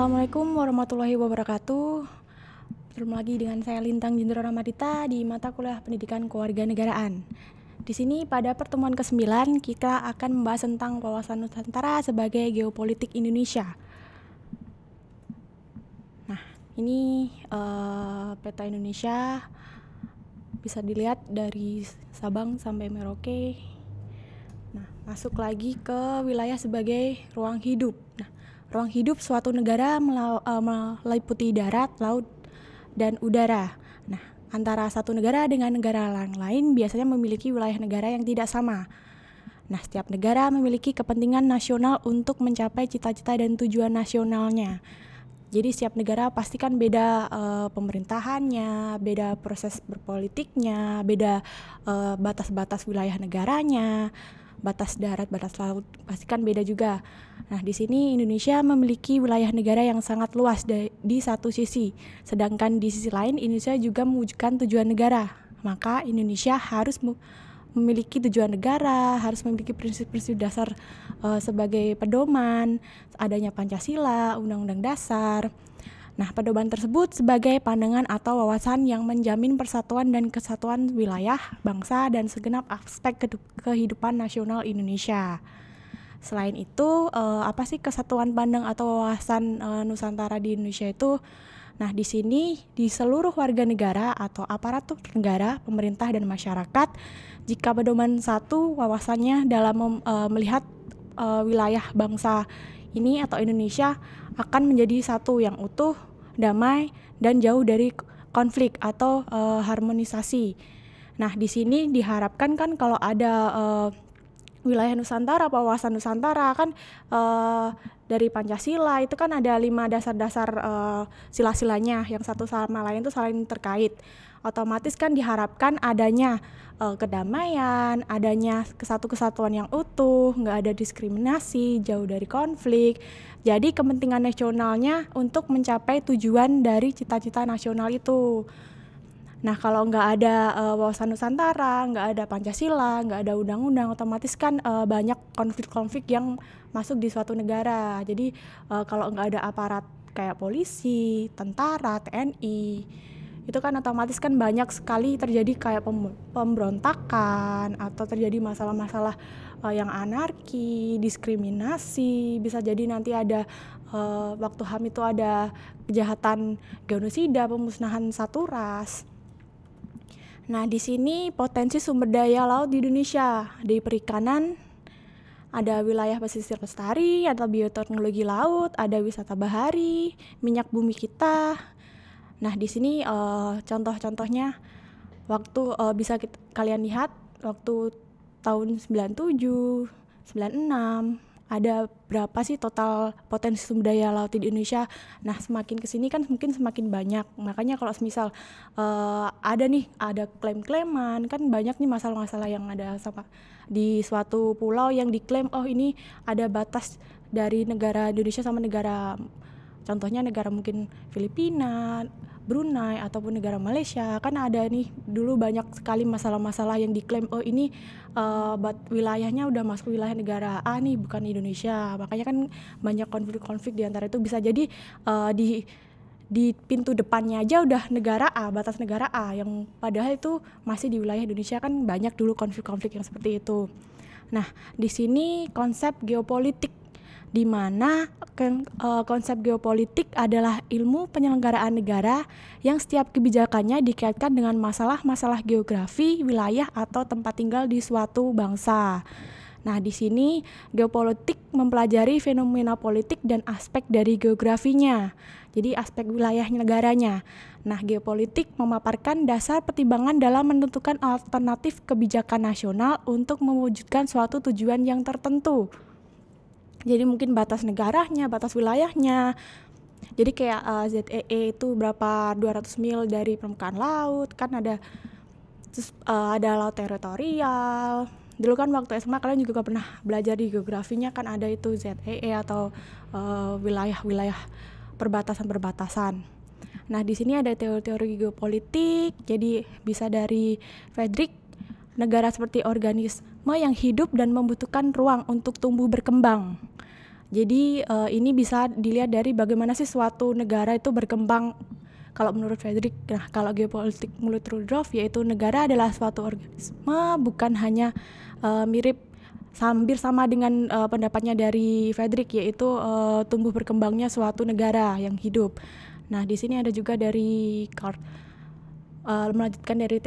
Assalamualaikum warahmatullahi wabarakatuh. Bertemu lagi dengan saya Lintang Jendro Ramadita di mata kuliah Pendidikan Kewarganegaraan. Di sini pada pertemuan ke-9 kita akan membahas tentang wawasan Nusantara sebagai geopolitik Indonesia. Nah, ini peta Indonesia bisa dilihat dari Sabang sampai Merauke. Nah, masuk lagi ke wilayah sebagai ruang hidup. Nah, ruang hidup suatu negara meliputi darat, laut, dan udara. Nah, antara satu negara dengan negara lain biasanya memiliki wilayah negara yang tidak sama. Nah, setiap negara memiliki kepentingan nasional untuk mencapai cita-cita dan tujuan nasionalnya. Jadi setiap negara pasti kan beda pemerintahannya, beda proses berpolitiknya, beda batas-batas wilayah negaranya, batas darat, batas laut, pasti kan beda juga. Nah, di sini Indonesia memiliki wilayah negara yang sangat luas di satu sisi, sedangkan di sisi lain Indonesia juga mewujudkan tujuan negara. Maka Indonesia harus memiliki tujuan negara, harus memiliki prinsip-prinsip dasar sebagai pedoman, adanya Pancasila, Undang-Undang Dasar. Nah, pedoman tersebut sebagai pandangan atau wawasan yang menjamin persatuan dan kesatuan wilayah, bangsa, dan segenap aspek kehidupan nasional Indonesia. Selain itu, apa sih kesatuan pandang atau wawasan Nusantara di Indonesia itu? Nah, di sini di seluruh warga negara atau aparatur negara, pemerintah, dan masyarakat, jika pedoman satu wawasannya dalam melihat wilayah bangsa ini atau Indonesia akan menjadi satu yang utuh, damai, dan jauh dari konflik atau harmonisasi. Nah, di sini diharapkan kan kalau ada wilayah Nusantara, wawasan Nusantara kan dari Pancasila itu kan ada 5 dasar-dasar sila-silanya yang satu sama lain itu saling terkait. Otomatis kan diharapkan adanya kedamaian, adanya kesatuan yang utuh, nggak ada diskriminasi, jauh dari konflik. Jadi kepentingan nasionalnya untuk mencapai tujuan dari cita-cita nasional itu. Nah, kalau nggak ada wawasan Nusantara, nggak ada Pancasila, nggak ada undang-undang, otomatis kan banyak konflik-konflik yang masuk di suatu negara. Jadi kalau nggak ada aparat kayak polisi, tentara, TNI, itu kan otomatis kan banyak sekali terjadi kayak pemberontakan atau terjadi masalah-masalah yang anarki, diskriminasi, bisa jadi nanti ada waktu HAM itu ada kejahatan genosida, pemusnahan satu ras. Nah, di sini potensi sumber daya laut di Indonesia di perikanan ada wilayah pesisir lestari, ada bioteknologi laut, ada wisata bahari, minyak bumi kita. Nah, di sini contoh-contohnya waktu bisa kalian lihat waktu tahun 97, 96 ada berapa sih total potensi sumber daya laut di Indonesia. Nah, semakin kesini kan mungkin semakin banyak. Makanya kalau misal ada klaim-klaiman, kan banyak nih masalah-masalah yang ada sama di suatu pulau yang diklaim ini ada batas dari negara Indonesia sama negara, contohnya negara mungkin Filipina, Brunei, ataupun negara Malaysia. Kan ada nih dulu banyak sekali masalah-masalah yang diklaim ini wilayahnya udah masuk wilayah negara A nih, bukan Indonesia. Makanya kan banyak konflik-konflik di antara itu. Bisa jadi di pintu depannya aja udah negara A, batas negara A, yang padahal itu masih di wilayah Indonesia. Kan banyak dulu konflik-konflik yang seperti itu. Nah, di sini konsep geopolitik, di mana konsep geopolitik adalah ilmu penyelenggaraan negara yang setiap kebijakannya dikaitkan dengan masalah-masalah geografi, wilayah, atau tempat tinggal di suatu bangsa. Nah, di sini geopolitik mempelajari fenomena politik dan aspek dari geografinya, jadi aspek wilayah negaranya. Nah, geopolitik memaparkan dasar pertimbangan dalam menentukan alternatif kebijakan nasional untuk mewujudkan suatu tujuan yang tertentu. Jadi mungkin batas negaranya, batas wilayahnya. Jadi kayak ZEE itu berapa 200 mil dari permukaan laut, kan ada laut teritorial. Dulu kan waktu SMA kalian juga pernah belajar di geografinya, kan ada itu ZEE atau wilayah-wilayah perbatasan-perbatasan. Nah, di sini ada teori-teori geopolitik. Jadi bisa dari Friedrich, negara seperti organisme yang hidup dan membutuhkan ruang untuk tumbuh berkembang. Jadi ini bisa dilihat dari bagaimana sih suatu negara itu berkembang kalau menurut Frederick. Nah, kalau geopolitik menurut Rudolf, yaitu negara adalah suatu organisme, bukan hanya mirip hampir sama dengan pendapatnya dari Frederick, yaitu tumbuh berkembangnya suatu negara yang hidup. Nah, di sini ada juga dari melanjutkan dari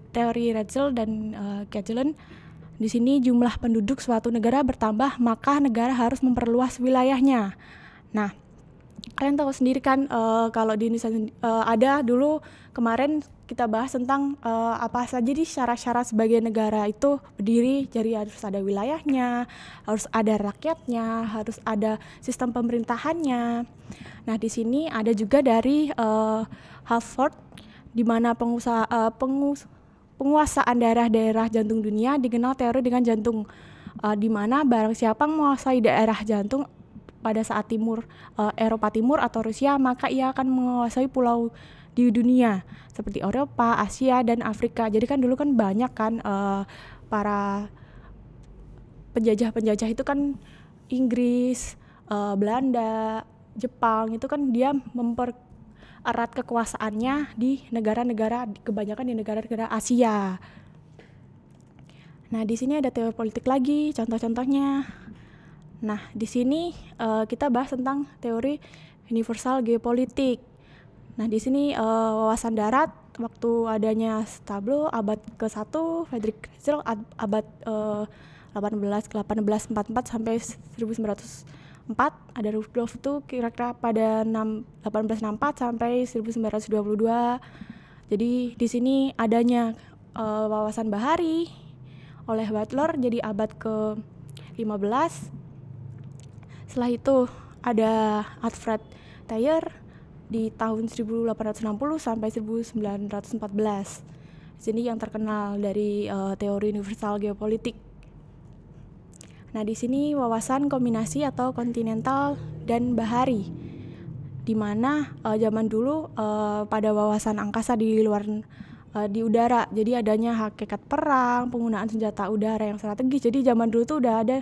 teori Ratzel dan Cagelin. Di sini jumlah penduduk suatu negara bertambah, maka negara harus memperluas wilayahnya. Nah, kalian tahu sendiri kan kalau di Indonesia ada dulu kemarin kita bahas tentang apa saja di syarat-syarat sebagai negara itu berdiri. Jadi harus ada wilayahnya, harus ada rakyatnya, harus ada sistem pemerintahannya. Nah, di sini ada juga dari Harvard, di mana penguasaan daerah-daerah jantung dunia dikenal teori dengan jantung, di mana barang siapa menguasai daerah jantung pada saat Eropa Timur atau Rusia, maka ia akan menguasai pulau di dunia seperti Eropa, Asia, dan Afrika. Jadi kan dulu kan banyak kan para penjajah itu kan Inggris, Belanda, Jepang, itu kan dia mempererat kekuasaannya di negara-negara, kebanyakan di negara-negara Asia. Nah, di sini ada teori politik lagi, contoh-contohnya. Nah, di sini kita bahas tentang teori universal geopolitik. Nah, di sini wawasan darat waktu adanya Stablo abad ke-1, Frederick Ratzel abad 1844 sampai 1904, ada Rudolf itu kira-kira pada 1864 sampai 1922. Jadi di sini adanya wawasan bahari oleh Butler jadi abad ke-15. Setelah itu ada Alfred Thayer di tahun 1860 sampai 1914. Sini yang terkenal dari teori universal geopolitik. Nah, di sini wawasan kombinasi atau kontinental dan bahari, di mana zaman dulu pada wawasan angkasa di luar di udara, jadi adanya hakikat perang, penggunaan senjata udara yang strategis. Jadi zaman dulu tuh udah ada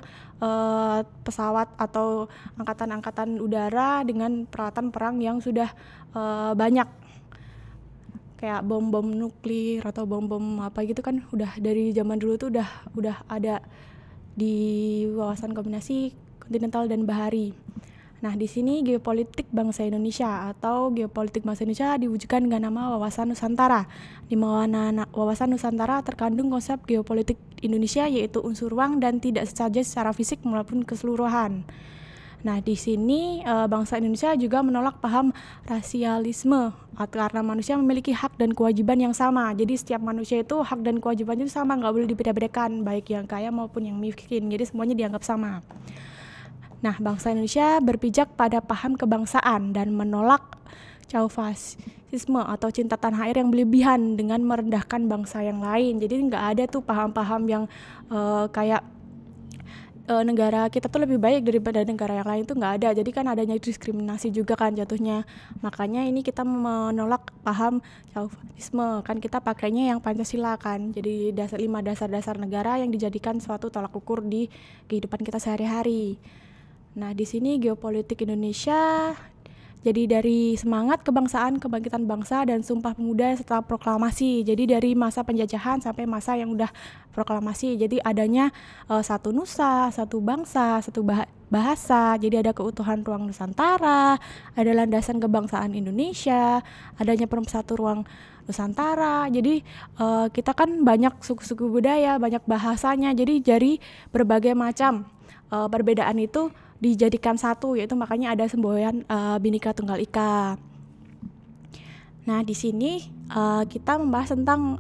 pesawat atau angkatan-angkatan udara dengan peralatan perang yang sudah banyak, kayak bom-bom nuklir atau bom-bom apa gitu kan, udah dari zaman dulu tuh udah ada di wawasan kombinasi kontinental dan bahari. Nah, di sini geopolitik bangsa Indonesia atau geopolitik bangsa Indonesia diwujudkan dengan nama wawasan Nusantara. Di mana wawasan Nusantara terkandung konsep geopolitik Indonesia, yaitu unsur ruang dan tidak saja secara fisik maupun keseluruhan. Nah, di sini bangsa Indonesia juga menolak paham rasialisme karena manusia memiliki hak dan kewajiban yang sama. Jadi setiap manusia itu hak dan kewajibannya itu sama, nggak boleh dibeda-bedakan, baik yang kaya maupun yang miskin. Jadi semuanya dianggap sama. Nah, bangsa Indonesia berpijak pada paham kebangsaan dan menolak chauvasisme atau cinta tanah air yang berlebihan dengan merendahkan bangsa yang lain. Jadi nggak ada tuh paham-paham yang kayak negara kita tuh lebih baik daripada negara yang lain, tuh nggak ada. Jadi kan adanya diskriminasi juga kan jatuhnya. Makanya ini kita menolak paham chauvasisme, kan kita pakainya yang Pancasila kan. Jadi 5 dasar negara yang dijadikan suatu tolak ukur di kehidupan kita sehari-hari. Nah, di sini geopolitik Indonesia jadi dari semangat kebangsaan, kebangkitan bangsa, dan Sumpah Pemuda serta proklamasi. Jadi dari masa penjajahan sampai masa yang udah proklamasi. Jadi adanya satu nusa, satu bangsa, satu bahasa. Jadi ada keutuhan ruang Nusantara, ada landasan kebangsaan Indonesia, adanya satu ruang Nusantara. Jadi kita kan banyak suku-suku budaya, banyak bahasanya. Jadi dari berbagai macam perbedaan itu dijadikan satu, yaitu makanya ada semboyan Bhinneka Tunggal Ika. Nah, di sini kita membahas tentang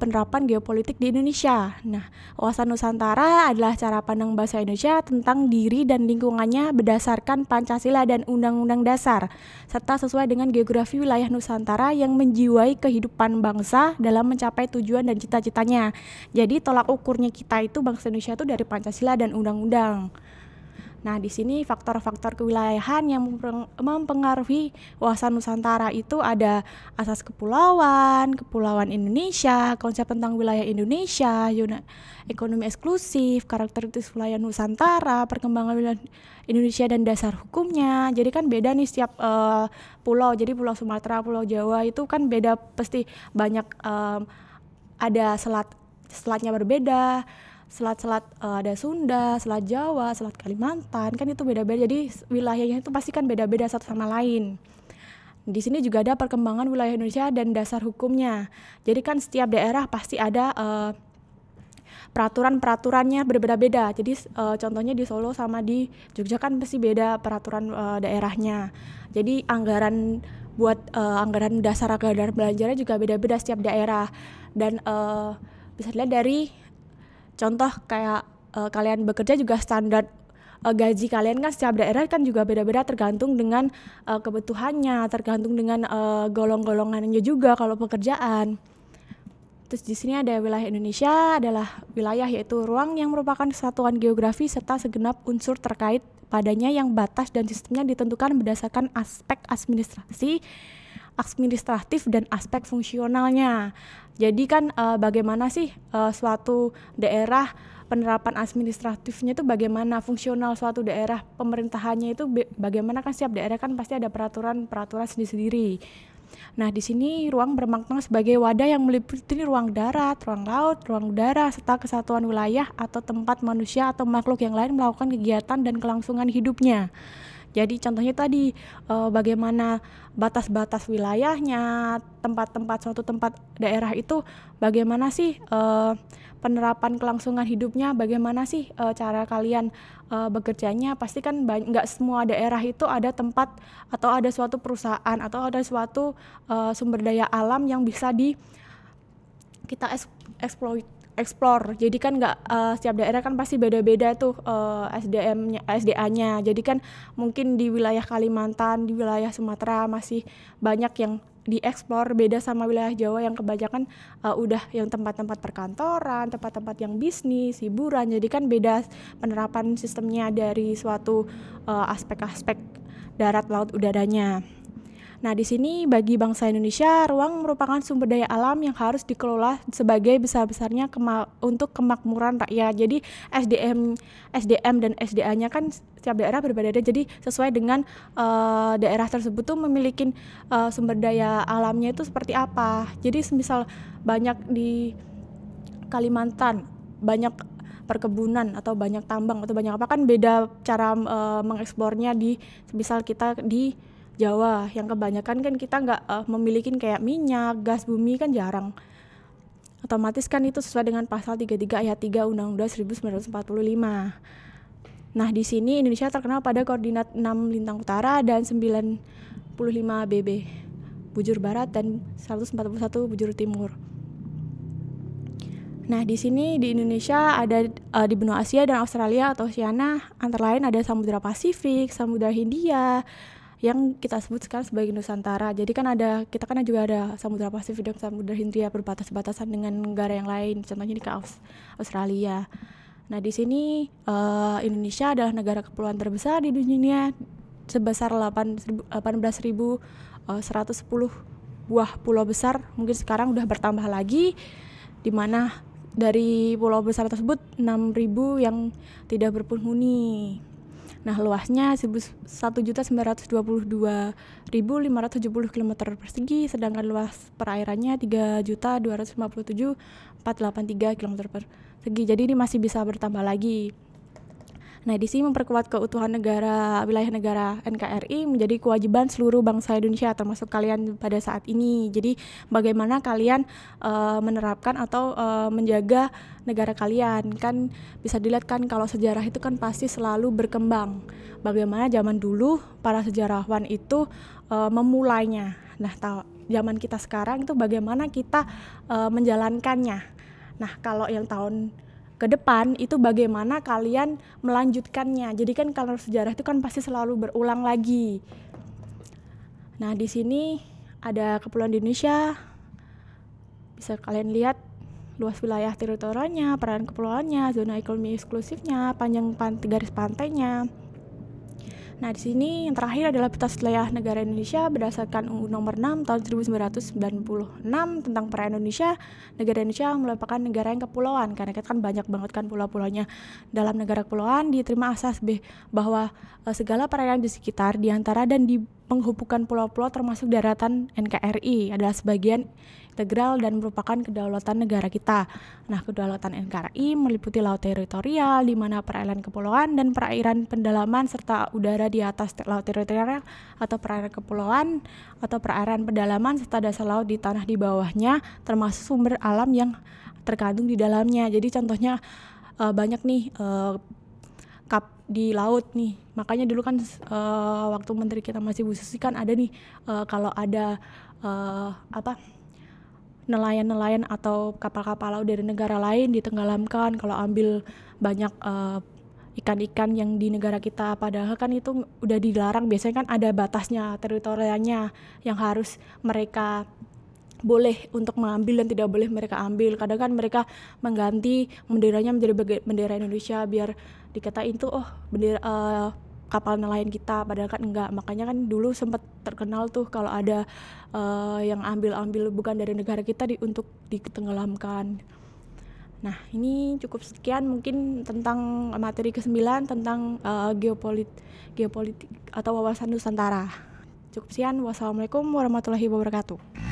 penerapan geopolitik di Indonesia. Nah, wawasan Nusantara adalah cara pandang bangsa Indonesia tentang diri dan lingkungannya berdasarkan Pancasila dan Undang-Undang Dasar, serta sesuai dengan geografi wilayah Nusantara yang menjiwai kehidupan bangsa dalam mencapai tujuan dan cita-citanya. Jadi tolak ukurnya kita itu bangsa Indonesia itu dari Pancasila dan Undang-Undang. Nah, di sini faktor-faktor kewilayahan yang mempengaruhi wawasan Nusantara itu ada asas kepulauan, kepulauan Indonesia, konsep tentang wilayah Indonesia, ekonomi eksklusif, karakteristik wilayah Nusantara, perkembangan wilayah Indonesia dan dasar hukumnya. Jadi kan beda nih setiap pulau. Jadi Pulau Sumatera, Pulau Jawa itu kan beda, pasti banyak ada selatnya berbeda. Selat-selat ada Sunda, Selat Jawa, Selat Kalimantan, kan itu beda-beda. Jadi wilayahnya itu pasti kan beda-beda satu sama lain. Di sini juga ada perkembangan wilayah Indonesia dan dasar hukumnya. Jadi kan setiap daerah pasti ada peraturan-peraturannya berbeda-beda. Jadi contohnya di Solo sama di Jogja kan pasti beda peraturan daerahnya. Jadi anggaran buat anggaran dasar, anggaran belanjanya juga beda-beda setiap daerah. Dan bisa dilihat dari contoh kayak kalian bekerja juga standar gaji kalian kan setiap daerah kan juga beda-beda tergantung dengan kebutuhannya, tergantung dengan golong-golongannya juga kalau pekerjaan. Terus di sini ada wilayah Indonesia adalah wilayah yaitu ruang yang merupakan satuan geografi serta segenap unsur terkait padanya yang batas dan sistemnya ditentukan berdasarkan aspek administratif dan aspek fungsionalnya. Jadi kan bagaimana sih suatu daerah penerapan administratifnya itu bagaimana, fungsional suatu daerah pemerintahannya itu bagaimana, kan setiap daerah kan pasti ada peraturan sendiri-sendiri. Nah, di sini ruang bermakna sebagai wadah yang meliputi ruang darat, ruang laut, ruang udara, serta kesatuan wilayah atau tempat manusia atau makhluk yang lain melakukan kegiatan dan kelangsungan hidupnya. Jadi contohnya tadi bagaimana batas-batas wilayahnya, tempat-tempat suatu tempat daerah itu bagaimana sih penerapan kelangsungan hidupnya, bagaimana sih cara kalian bekerjanya. Pasti kan nggak semua daerah itu ada tempat atau ada suatu perusahaan atau ada suatu sumber daya alam yang bisa kita explore. Jadi kan nggak setiap daerah kan pasti beda-beda tuh SDA-nya. Jadi kan mungkin di wilayah Kalimantan, di wilayah Sumatera masih banyak yang dieksplor, beda sama wilayah Jawa yang kebanyakan udah yang tempat-tempat perkantoran, tempat-tempat yang bisnis, hiburan. Jadi kan beda penerapan sistemnya dari suatu aspek-aspek darat, laut, udaranya. Nah, di sini bagi bangsa Indonesia, ruang merupakan sumber daya alam yang harus dikelola sebagai besar-besarnya untuk kemakmuran rakyat. Jadi SDM dan SDA-nya kan setiap daerah berbeda-beda. Jadi sesuai dengan daerah tersebut tuh memiliki sumber daya alamnya itu seperti apa. Jadi misal banyak di Kalimantan, banyak perkebunan atau banyak tambang atau banyak apa, kan beda cara mengeksplornya di misal kita di Jawa yang kebanyakan kan kita nggak memiliki kayak minyak, gas bumi kan jarang. Otomatis kan itu sesuai dengan pasal 33 ayat 3 Undang-Undang 1945. Nah, di sini Indonesia terkenal pada koordinat 6 lintang utara dan 95 BB bujur barat dan 141 bujur timur. Nah, di sini di Indonesia ada di benua Asia dan Australia atau Oceania, antara lain ada Samudra Pasifik, Samudra Hindia, yang kita sebut sekarang sebagai Nusantara. Jadi kan kita kan juga ada Samudra Pasifik dan Samudra Hindia berbatas-batasan dengan negara yang lain, contohnya di Australia. Nah, di sini Indonesia adalah negara kepulauan terbesar di dunia sebesar 18.110 buah pulau besar. Mungkin sekarang udah bertambah lagi, di mana dari pulau besar tersebut 6.000 yang tidak berpenghuni. Nah, luasnya 1.922.570 km persegi, sedangkan luas perairannya 3.257.483 km persegi. Jadi ini masih bisa bertambah lagi. Nah, di sini memperkuat keutuhan wilayah negara NKRI menjadi kewajiban seluruh bangsa Indonesia, termasuk kalian pada saat ini. Jadi bagaimana kalian menerapkan atau menjaga negara kalian. Kan bisa dilihat kan kalau sejarah itu kan pasti selalu berkembang. Bagaimana zaman dulu para sejarawan itu memulainya. Nah, zaman kita sekarang itu bagaimana kita menjalankannya. Nah, kalau yang tahun ke depan itu bagaimana kalian melanjutkannya. Jadi kan kalau sejarah itu kan pasti selalu berulang lagi. Nah, di sini ada Kepulauan Indonesia. Bisa kalian lihat luas wilayah teritorialnya, peran kepulauannya, zona ekonomi eksklusifnya, panjang garis pantainya. Nah, di sini yang terakhir adalah peta wilayah negara Indonesia berdasarkan UU Nomor 6 tahun 1996 tentang perairan Indonesia. Negara Indonesia merupakan negara yang kepulauan, karena kita kan banyak banget kan pulau-pulaunya. Dalam negara kepulauan diterima asas bahwa segala perairan di sekitar, di antara dan di penghubungkan pulau-pulau termasuk daratan NKRI adalah sebagian integral dan merupakan kedaulatan negara kita. Nah, kedaulatan NKRI meliputi laut teritorial, di mana perairan kepulauan dan perairan pendalaman serta udara di atas laut teritorial atau perairan kepulauan atau perairan pendalaman serta dasar laut di tanah di bawahnya, termasuk sumber alam yang terkandung di dalamnya. Jadi contohnya banyak nih kap di laut nih. Makanya dulu kan waktu menteri kita masih Bu Susi kan ada nih kalau ada nelayan-nelayan atau kapal-kapal laut dari negara lain ditenggelamkan kalau ambil banyak ikan-ikan yang di negara kita, padahal kan itu udah dilarang. Biasanya kan ada batasnya, teritorialnya yang harus mereka boleh untuk mengambil dan tidak boleh mereka ambil. Kadang kan mereka mengganti benderanya menjadi bendera Indonesia biar dikatain tuh bendera kapal nelayan kita, padahal kan enggak. Makanya kan dulu sempat terkenal tuh kalau ada yang ambil bukan dari negara kita untuk ditenggelamkan. Nah, ini cukup sekian mungkin tentang materi ke-9 tentang geopolitik atau wawasan Nusantara. Cukup sekian. Wassalamualaikum warahmatullahi wabarakatuh.